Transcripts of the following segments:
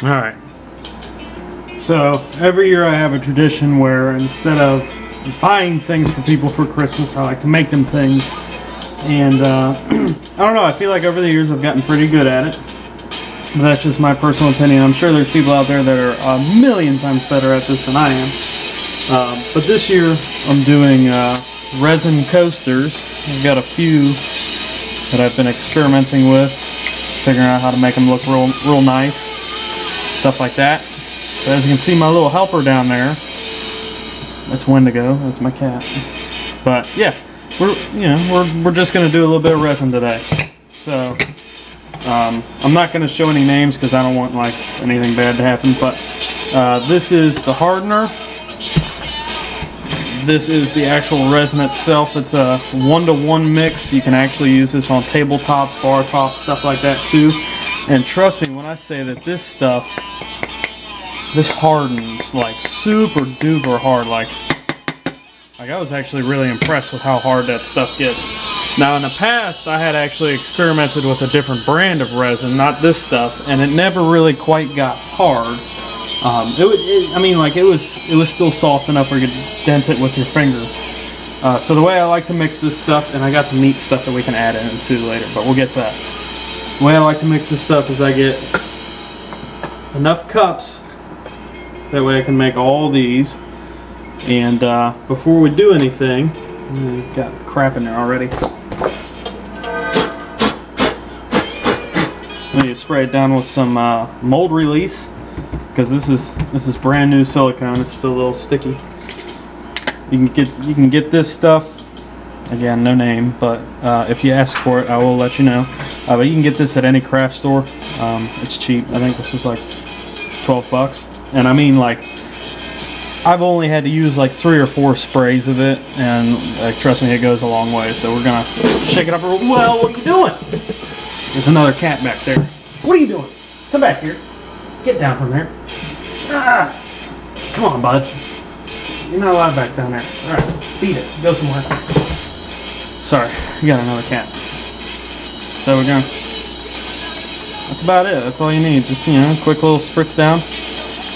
All right. So every year I have a tradition where instead of buying things for people for Christmas, I like to make them things. And I don't know, I feel like over the years I've gotten pretty good at it. But that's just my personal opinion. I'm sure there's people out there that are a million times better at this than I am. But this year I'm doing resin coasters. I've got a few that I've been experimenting with, figuring out how to make them look real nice, stuff like that. So as you can see, my little helper down there, that's Wendigo, that's my cat. But yeah, we're just gonna do a little bit of resin today. So I'm not gonna show any names because I don't want like anything bad to happen. But this is the hardener. This is the actual resin itself. It's a 1-to-1 mix. You can actually use this on tabletops, bar tops, stuff like that too. And trust me when I say that this stuff, this hardens like super duper hard. Like I was actually really impressed with how hard that stuff gets. Now in the past I had actually experimented with a different brand of resin, not this stuff, and it never really quite got hard. It was still soft enough where you could dent it with your finger. So the way I like to mix this stuff, and I got some neat stuff that we can add in too later, but we'll get to that. The way I like to mix this stuff is I get enough cups, that way I can make all these. And before we do anything, got crap in there already. I need to spray it down with some mold release, because this is brand new silicone. It's still a little sticky. You can get this stuff, again no name, but if you ask for it I will let you know. But you can get this at any craft store. It's cheap. I think this was like 12 bucks, and I mean, like, I've only had to use like 3 or 4 sprays of it, and trust me, it goes a long way. So we're gonna shake it up real well. What are you doing? There's another cat back there. What are you doing? Come back here. Get down from there. Ah, come on, bud. You're not allowed back down there. All right, beat it. Go somewhere. Sorry, you got another cat. So we're gonna. That's about it. That's all you need. Just, quick little spritz down.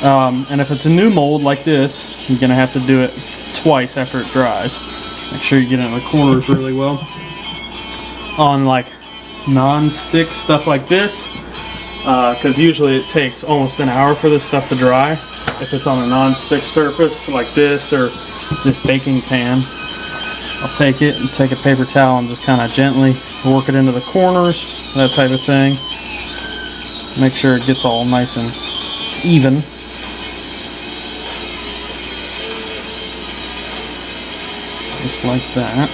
And if it's a new mold like this, you're gonna have to do it twice after it dries. Make sure you get it in the corners really well. On like non-stick stuff like this, because usually it takes almost an hour for this stuff to dry. If it's on a non-stick surface like this or this baking pan, I'll take it and take a paper towel and just kind of gently work it into the corners, that type of thing. Make sure it gets all nice and even. Just like that.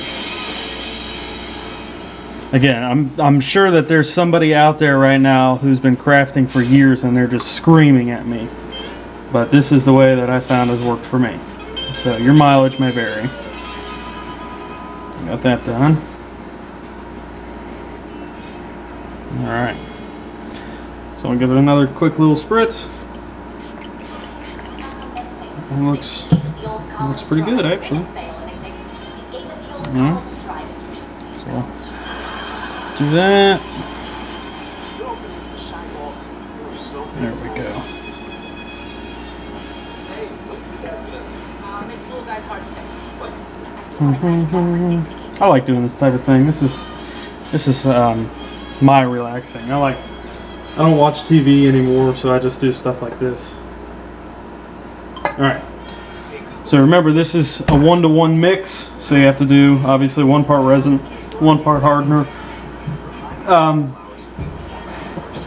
Again, I'm sure that there's somebody out there right now who's been crafting for years and they're just screaming at me. But this is the way that I found has worked for me. So your mileage may vary. Got that done. Alright. So I'll give it another quick little spritz. It looks pretty good actually. So do that. There we go. I like doing this type of thing. This is my relaxing. I don't watch TV anymore, so I just do stuff like this. All right. So remember, this is a 1-to-1 mix, so you have to do obviously 1 part resin, 1 part hardener.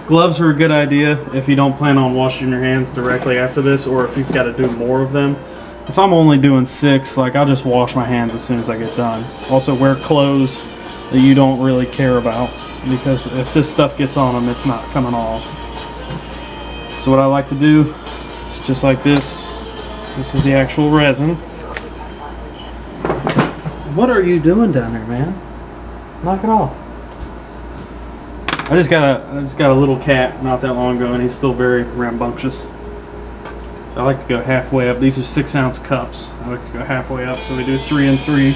Gloves are a good idea if you don't plan on washing your hands directly after this, or if you've got to do more of them. If I'm only doing 6, like, I'll just wash my hands as soon as I get done. Also, wear clothes that you don't really care about, because if this stuff gets on them, it's not coming off. So what I like to do is just like this. This is the actual resin. What are you doing down there, man? Knock it off. I just got a little cat not that long ago, and he's still very rambunctious. I like to go halfway up. These are 6-ounce cups. I like to go halfway up, so we do 3 and 3.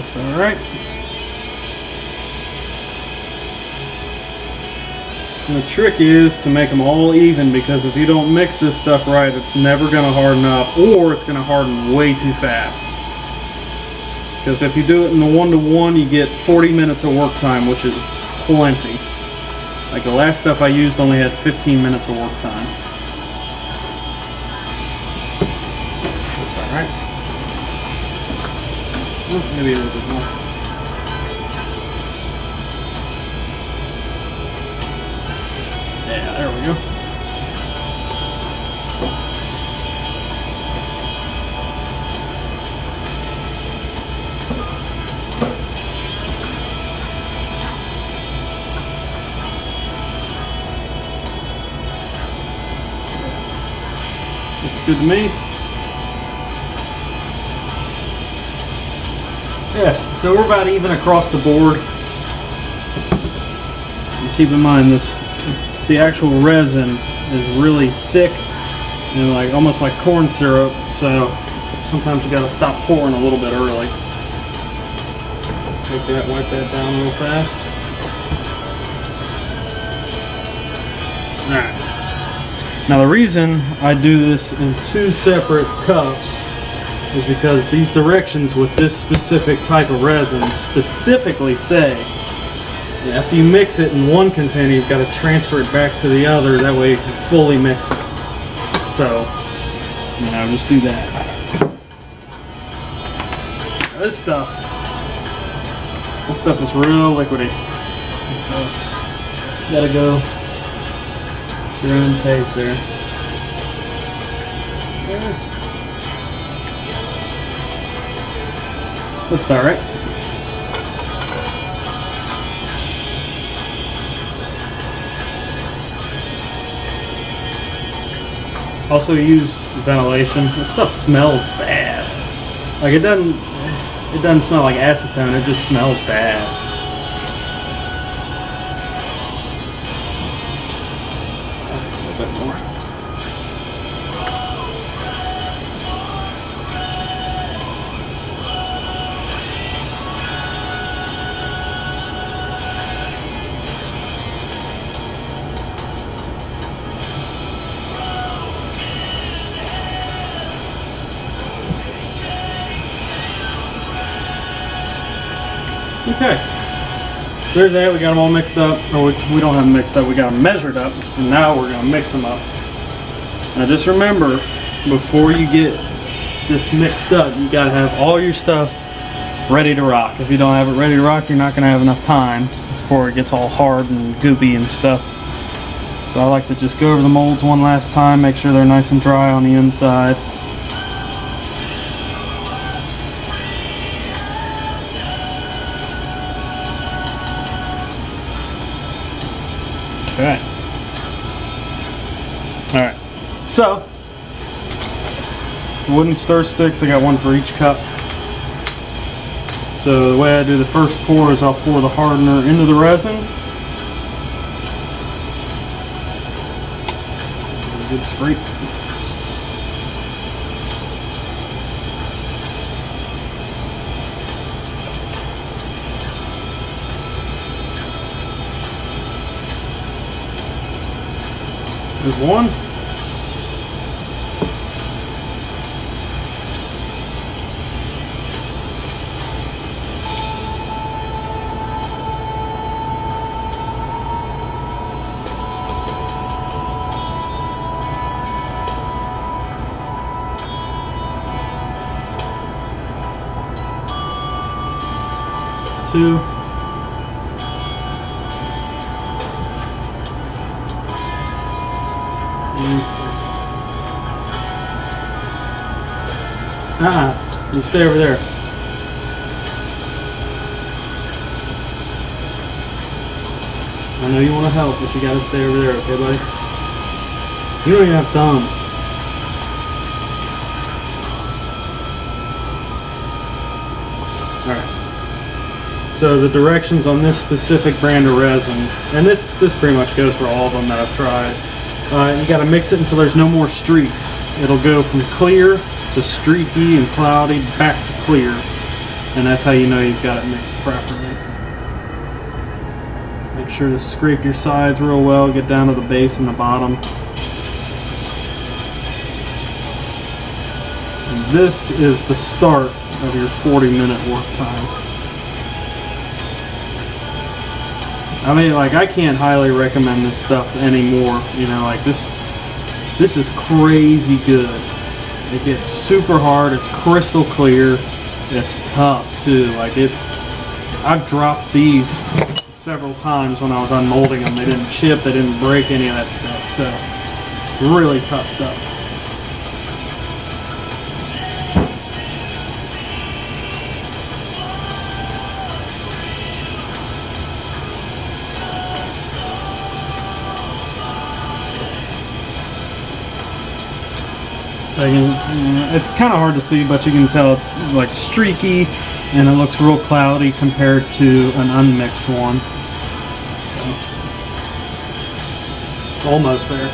Looks about right. And the trick is to make them all even, because if you don't mix this stuff right, it's never going to harden up, or it's going to harden way too fast. Because if you do it in the 1-to-1, you get 40 minutes of work time, which is plenty. Like the last stuff I used only had 15 minutes of work time. Alright. Oh, maybe a little bit more. Yeah, there we go. Looks good to me. Yeah, so we're about even across the board. And keep in mind the actual resin is really thick and like almost like corn syrup, so sometimes you gotta stop pouring a little bit early. Take that, wipe that down real fast. Alright. Now the reason I do this in 2 separate cups is because these directions with this specific type of resin specifically say after you mix it in one container, you've got to transfer it back to the other, that way you can fully mix it. So, you know, just do that. Now this stuff is real liquidy. So, you gotta go at your own pace there. Looks about right. Also use ventilation. This stuff smells bad. Like it doesn't smell like acetone, it just smells bad. A little bit more. Okay, so there's that. We got them all mixed up, or we don't have them mixed up, we got them measured up, and now we're going to mix them up. Now just remember, before you get this mixed up, you got to have all your stuff ready to rock. If you don't have it ready to rock, you're not going to have enough time before it gets all hard and goopy and stuff. So I like to just go over the molds one last time, make sure they're nice and dry on the inside. Okay. Alright. So, wooden stir sticks, I got one for each cup. So the way I do the first pour is I'll pour the hardener into the resin. Good scrape. There's one. Two. You stay over there. I know you want to help, but you gotta stay over there, okay, buddy? You don't even have thumbs. Alright. So the directions on this specific brand of resin, and this pretty much goes for all of them that I've tried. You gotta mix it until there's no more streaks. It'll go from clear to streaky and cloudy back to clear. and that's how you know you've got it mixed properly. Make sure to scrape your sides real well, get down to the base and the bottom. And this is the start of your 40-minute work time. I mean, like, I can't highly recommend this stuff anymore. You know, like this is crazy good. It gets super hard, it's crystal clear, it's tough too. Like I've dropped these several times when I was unmolding them. They didn't chip, they didn't break any of that stuff. So really tough stuff. It's kind of hard to see, but you can tell it's like streaky and it looks real cloudy compared to an unmixed one. So it's almost there.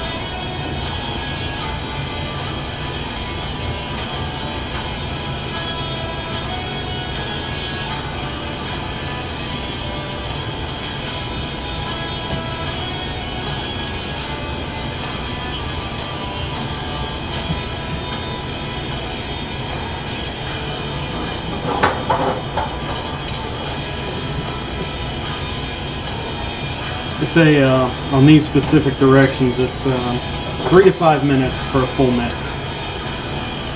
They say on these specific directions it's 3 to 5 minutes for a full mix,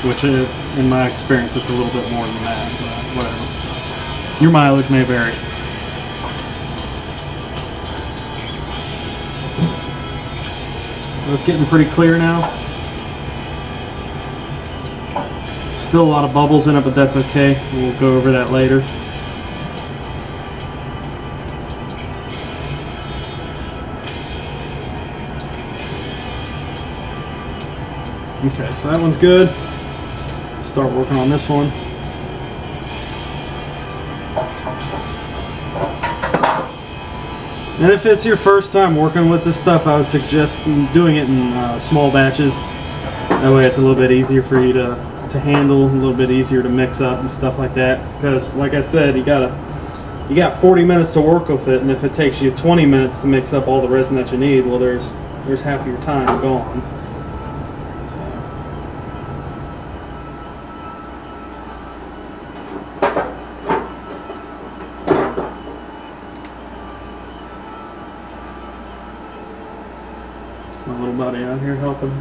which in my experience it's a little bit more than that, but whatever. Your mileage may vary. So it's getting pretty clear now. Still a lot of bubbles in it, but that's okay. We'll go over that later. Okay, so that one's good. Start working on this one. And if it's your first time working with this stuff, I would suggest doing it in small batches. That way it's a little bit easier for you to handle, a little bit easier to mix up and stuff like that. Because like I said, you got 40 minutes to work with it, and if it takes you 20 minutes to mix up all the resin that you need, well, there's half of your time gone. My little buddy out here helping.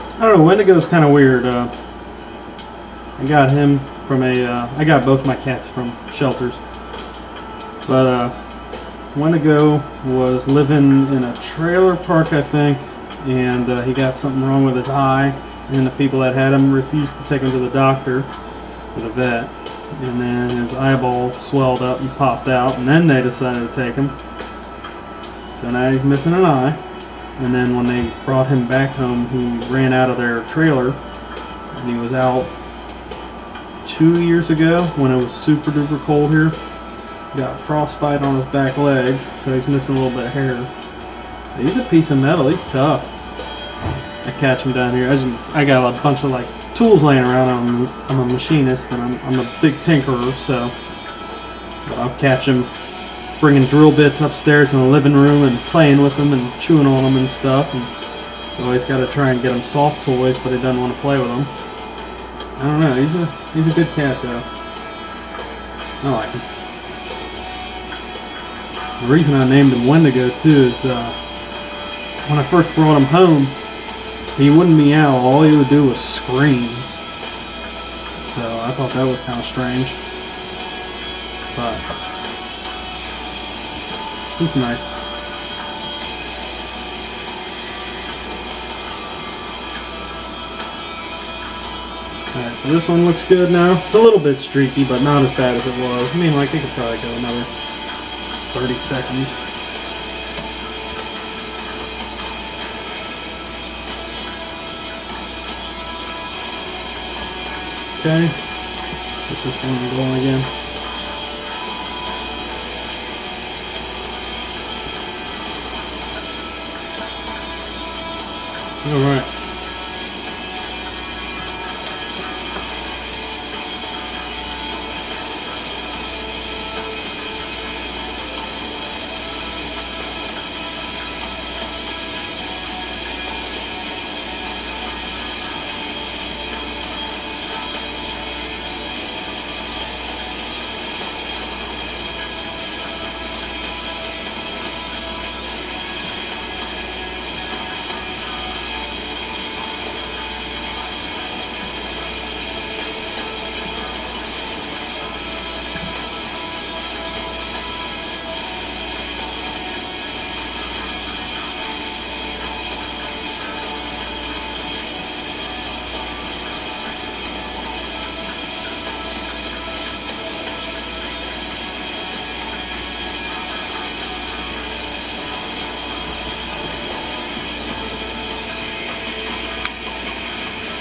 I don't know, Wendigo's kind of weird. I got him from I got both my cats from shelters. But Wendigo was living in a trailer park, I think, and he got something wrong with his eye, and the people that had him refused to take him to the doctor, to the vet. And then his eyeball swelled up and popped out, and then they decided to take him. So now he's missing an eye. And then when they brought him back home, he ran out of their trailer, and he was out 2 years ago when it was super duper cold here. Got frostbite on his back legs, so he's missing a little bit of hair. He's a piece of metal, he's tough. I catch him down here. I got a bunch of like tools laying around. I'm a machinist and I'm a big tinkerer, so I'll catch him bringing drill bits upstairs in the living room and playing with them and chewing on them and stuff. And so always got to try and get him soft toys, but he doesn't want to play with them. I don't know. He's a good cat though. I like him. The reason I named him Wendigo too is when I first brought him home, he wouldn't meow. All he would do was scream. So I thought that was kind of strange. But he's nice. Alright, so this one looks good now. It's a little bit streaky, but not as bad as it was. I mean, like, it could probably go another 30 seconds. Okay, get this one going again. Alright,